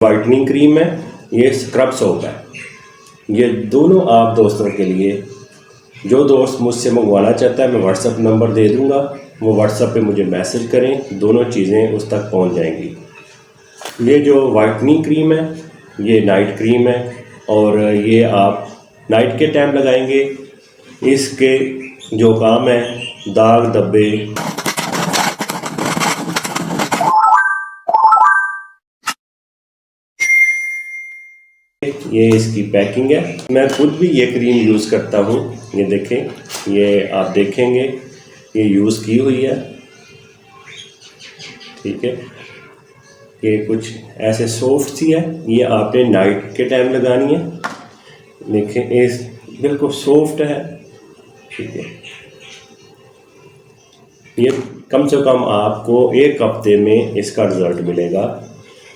Whitening cream है, ये scrub soap है। ये दोनों आप दोस्तों के लिए, जो दोस्त मुझसे मंगवाना चाहता है मैं व्हाट्सअप नंबर दे दूंगा, वो व्हाट्सअप पे मुझे मैसेज करें, दोनों चीज़ें उस तक पहुंच जाएंगी। ये जो वाइटनिंग क्रीम है ये नाइट क्रीम है और ये आप नाइट के टाइम लगाएंगे। इसके जो काम है, दाग धब्बे, ये इसकी पैकिंग है। मैं खुद भी ये क्रीम यूज़ करता हूँ। ये देखें, ये आप देखेंगे ये यूज़ की हुई है, ठीक है। ये कुछ ऐसे सॉफ्ट सी है, ये आपने नाइट के टाइम लगानी है। देखें इस बिल्कुल सॉफ्ट है, ठीक है। ये कम से कम आपको एक हफ्ते में इसका रिज़ल्ट मिलेगा।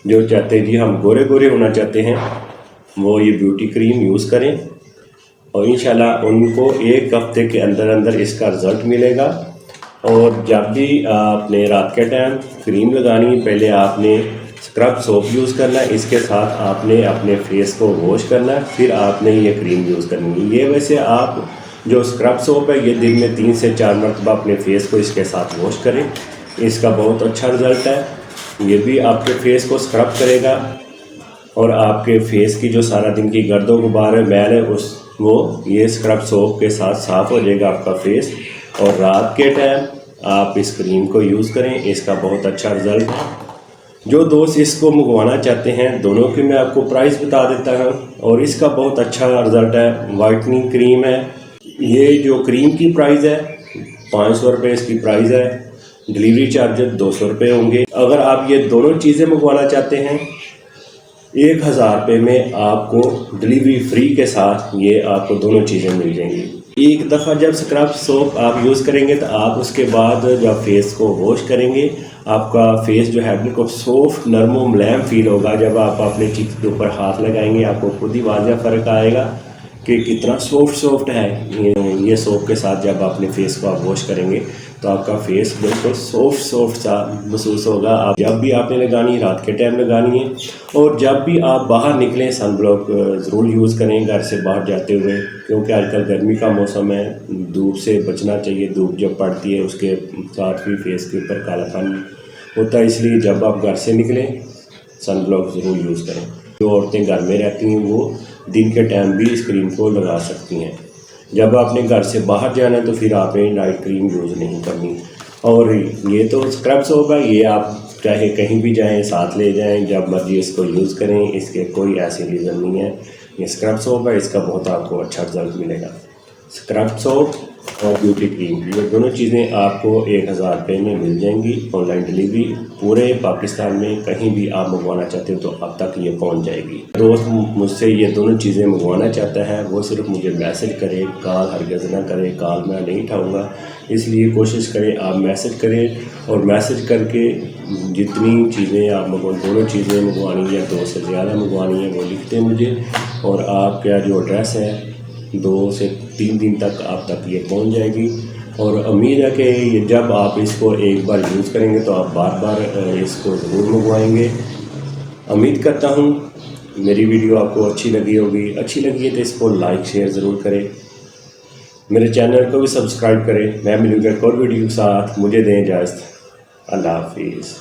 जो चाहते हैं जी हम गोरे गोरे होना चाहते हैं वो ये ब्यूटी क्रीम यूज़ करें और इंशाल्लाह उनको एक हफ्ते के अंदर अंदर इसका रिज़ल्ट मिलेगा। और जब भी आपने रात के टाइम क्रीम लगानी, पहले आपने स्क्रब सोप यूज़ करना है, इसके साथ आपने अपने फेस को वॉश करना है, फिर आपने ये क्रीम यूज़ करनी है। ये वैसे आप जो स्क्रब सोप है ये दिन में 3 से 4 मरतबा अपने फेस को इसके साथ वॉश करें, इसका बहुत अच्छा रिज़ल्ट है। ये भी आपके फेस को स्क्रब करेगा और आपके फेस की जो सारा दिन की गर्दो गुबार है, मैल है, वो ये स्क्रब सोप के साथ साफ़ हो जाएगा आपका फेस। और रात के टाइम आप इस क्रीम को यूज़ करें, इसका बहुत अच्छा रिज़ल्ट है। जो दोस्त इसको मंगवाना चाहते हैं दोनों की मैं आपको प्राइस बता देता हूँ और इसका बहुत अच्छा रिज़ल्ट है। वाइटनिंग क्रीम है, ये जो क्रीम की प्राइस है 500 रुपये इसकी प्राइस है, डिलीवरी चार्जेस 200 रुपये होंगे। अगर आप ये दोनों चीज़ें मंगवाना चाहते हैं 1000 रुपये में आपको डिलीवरी फ्री के साथ ये आपको दोनों चीज़ें मिल जाएंगी। एक दफ़ा जब स्क्रब सोप आप यूज़ करेंगे तो आप उसके बाद जब फेस को वॉश करेंगे आपका फेस जो है बिल्कुल सॉफ्ट, नरम और मुलायम फील होगा। जब आप अपने चीक के ऊपर हाथ लगाएंगे आपको खुद ही वाज़ह फ़र्क आएगा कि कितना सॉफ्ट है। ये सोप के साथ जब अपने फेस को आप वॉश करेंगे तो आपका फेस बिल्कुल सॉफ्ट सा महसूस होगा। आप जब भी आपने लगानी, रात के टाइम लगानी है। और जब भी आप बाहर निकलें सन ब्लॉक ज़रूर यूज़ करें घर से बाहर जाते हुए, क्योंकि आजकल गर्मी का मौसम है, धूप से बचना चाहिए। धूप जब पड़ती है उसके साथ भी फेस के ऊपर कालापन होता है, इसलिए जब आप घर से निकलें सन ब्लॉक ज़रूर यूज़ करें। जो औरतें घर में रहती हैं वो दिन के टाइम भी इस क्रीम को लगा सकती हैं। जब आपने घर से बाहर जाना है तो फिर आपने नाइट क्रीम यूज़ नहीं करनी। और ये तो स्क्रब सोप है, ये आप चाहे कहीं भी जाएं साथ ले जाएं, जब मर्जी इसको यूज़ करें, इसके कोई ऐसी रीज़न नहीं है। ये स्क्रब सोप है, इसका बहुत आपको अच्छा रिजल्ट मिलेगा। स्क्रब सोप और ब्यूटी क्रीम ये दोनों चीज़ें आपको 1000 रुपये में मिल जाएंगी। ऑनलाइन डिलीवरी पूरे पाकिस्तान में कहीं भी आप मंगवाना चाहते हो तो अब तक ये पहुंच जाएगी। दोस्त मुझसे ये दोनों चीज़ें मंगवाना चाहता है वो सिर्फ मुझे मैसेज करे, कॉल हरगिज़ ना करे, कॉल मैं नहीं उठाऊँगा। इसलिए कोशिश करें आप मैसेज करें और मैसेज करके जितनी चीज़ें आप दोनों चीज़ें मंगवानी है, 2 से ज़्यादा मंगवानी है, वो लिखते मुझे। और आपका जो एड्रेस है 2 से 3 दिन तक आप तक ये पहुंच जाएगी। और उम्मीद है कि ये जब आप इसको एक बार यूज़ करेंगे तो आप बार बार इसको ज़रूर मंगवाएंगे। उम्मीद करता हूँ मेरी वीडियो आपको अच्छी लगी होगी। अच्छी लगी है तो इसको लाइक शेयर ज़रूर करें, मेरे चैनल को भी सब्सक्राइब करें। मैं मिलूंगा एक और वीडियो के साथ, मुझे दें इजाज़त। अल्लाह हाफिज़।